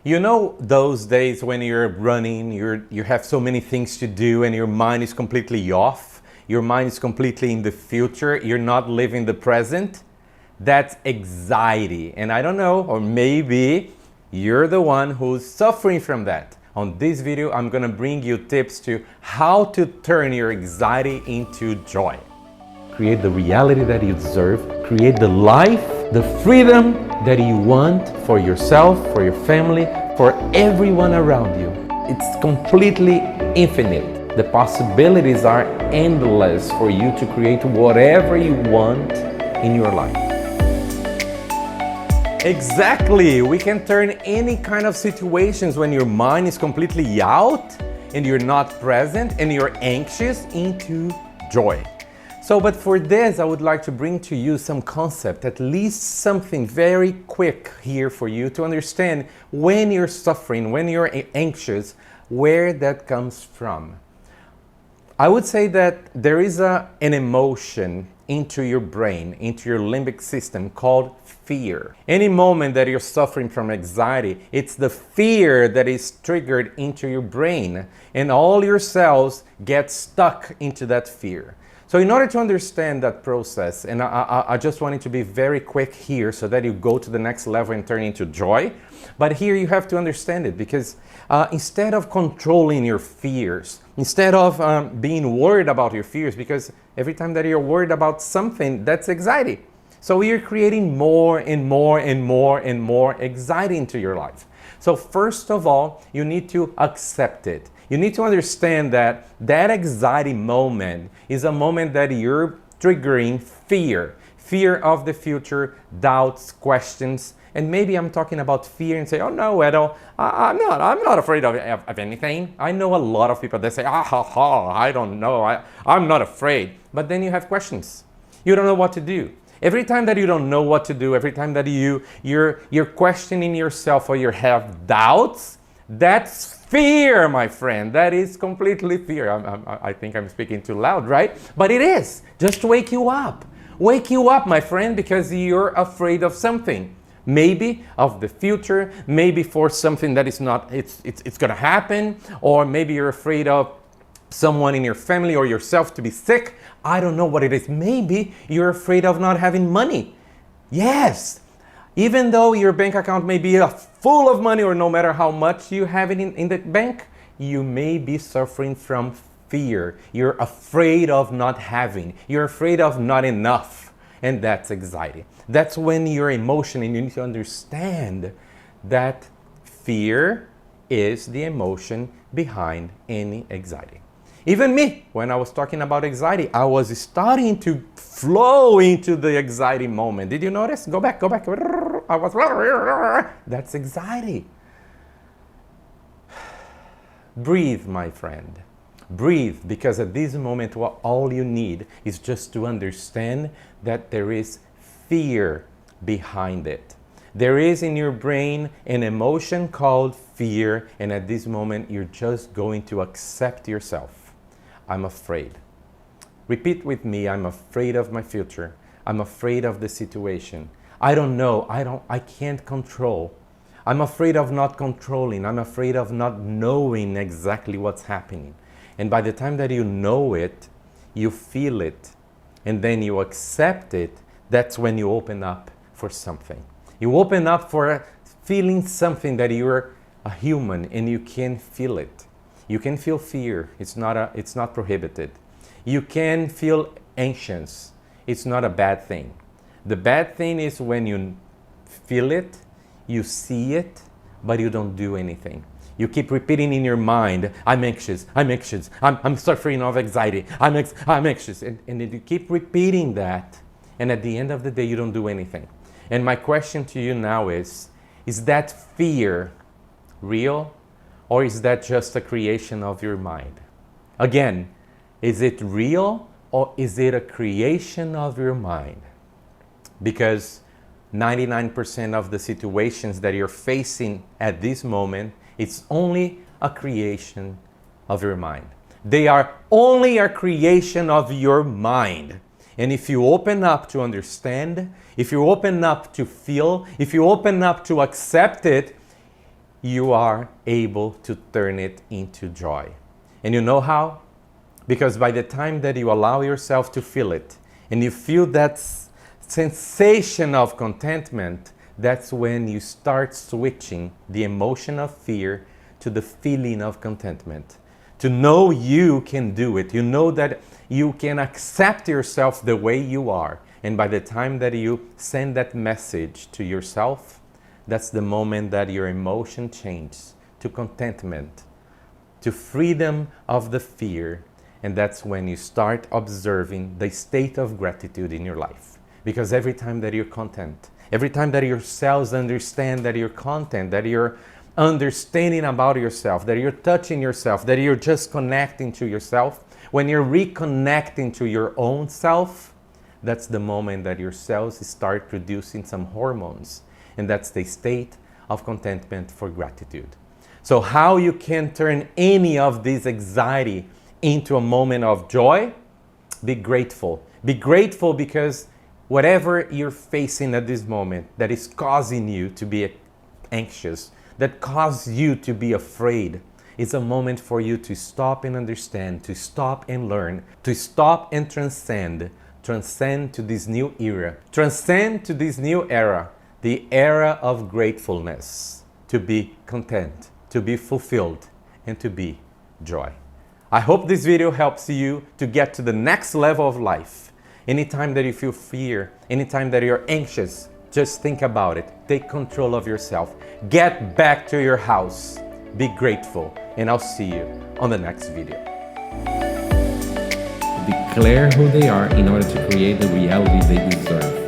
You know those days when you're running, you have so many things to do and your mind is completely off, your mind is completely in the future, you're not living the present? That's anxiety. And I don't know, or maybe you're the one who's suffering from that. On this video, I'm gonna bring you tips to how to turn your anxiety into joy. Create the reality that you deserve, create the life, the freedom that you want for yourself, for your family, for everyone around you. It's completely infinite. The possibilities are endless for you to create whatever you want in your life. Exactly, we can turn any kind of situations when your mind is completely out and you're not present and you're anxious into joy. But for this, I would like to bring to you some concept, at least something very quick here for you to understand when you're suffering, when you're anxious, where that comes from. I would say that there is an emotion into your brain, into your limbic system called fear. Any moment that you're suffering from anxiety, it's the fear that is triggered into your brain and all your cells get stuck into that fear. So in order to understand that process, and I just wanted to be very quick here so that you go to the next level and turn into joy. But here you have to understand it because instead of controlling your fears, instead of being worried about your fears, because every time that you're worried about something, that's anxiety. So you're creating more and more and more and more anxiety into your life. So first of all, you need to accept it. You need to understand that that anxiety moment is a moment that you're triggering fear. Fear of the future, doubts, questions. And maybe I'm talking about fear and say, oh no, Edo, I'm not afraid of anything. I know a lot of people that say, I don't know, I'm not afraid. But then you have questions. You don't know what to do. Every time that you don't know what to do, every time that you're questioning yourself or you have doubts, that's fear, my friend. That is completely fear. I think I'm speaking too loud, right? But it is. Just wake you up. Wake you up, my friend, because you're afraid of something. Maybe of the future, maybe for something that is not, it's gonna happen, or maybe you're afraid of someone in your family or yourself to be sick. I don't know what it is. Maybe you're afraid of not having money. Yes. Even though your bank account may be full of money or no matter how much you have it in the bank, you may be suffering from fear. You're afraid of not having. You're afraid of not enough. And that's anxiety. That's when your emotion, and you need to understand that fear is the emotion behind any anxiety. Even me, when I was talking about anxiety, I was starting to flow into the anxiety moment. Did you notice? Go back. I was, that's anxiety. Breathe, my friend. Breathe, because at this moment, all you need is just to understand that there is fear behind it. There is in your brain an emotion called fear, and at this moment, you're just going to accept yourself. I'm afraid. Repeat with me, I'm afraid of my future. I'm afraid of the situation. I don't know, I can't control. I'm afraid of not controlling. I'm afraid of not knowing exactly what's happening. And by the time that you know it, you feel it, and then you accept it, that's when you open up for something. You open up for feeling something that you're a human and you can feel it. You can feel fear. It's not prohibited. You can feel anxious. It's not a bad thing. The bad thing is when you feel it, you see it, but you don't do anything. You keep repeating in your mind, I'm anxious, I'm suffering of anxiety, I'm anxious. And you keep repeating that, and at the end of the day, you don't do anything. And my question to you now is that fear real? Or is that just a creation of your mind? Again, is it real or is it a creation of your mind? Because 99% of the situations that you're facing at this moment, it's only a creation of your mind. They are only a creation of your mind. And if you open up to understand, if you open up to feel, if you open up to accept it, you are able to turn it into joy. And you know how? Because by the time that you allow yourself to feel it, and you feel that sensation of contentment, that's when you start switching the emotion of fear to the feeling of contentment. To know you can do it. You know that you can accept yourself the way you are. And by the time that you send that message to yourself, that's the moment that your emotion changes to contentment, to freedom of the fear. And that's when you start observing the state of gratitude in your life. Because every time that you're content, every time that your cells understand that you're content, that you're understanding about yourself, that you're touching yourself, that you're just connecting to yourself, when you're reconnecting to your own self, that's the moment that your cells start producing some hormones. And that's the state of contentment for gratitude. So how you can turn any of this anxiety into a moment of joy? Be grateful. Be grateful because whatever you're facing at this moment that is causing you to be anxious, that causes you to be afraid, it's a moment for you to stop and understand, to stop and learn, to stop and transcend to this new era, transcend to this new era, the era of gratefulness, to be content, to be fulfilled, and to be joy. I hope this video helps you to get to the next level of life. Anytime that you feel fear, anytime that you're anxious, just think about it. Take control of yourself. Get back to your house. Be grateful, and I'll see you on the next video. Declare who they are in order to create the reality they deserve.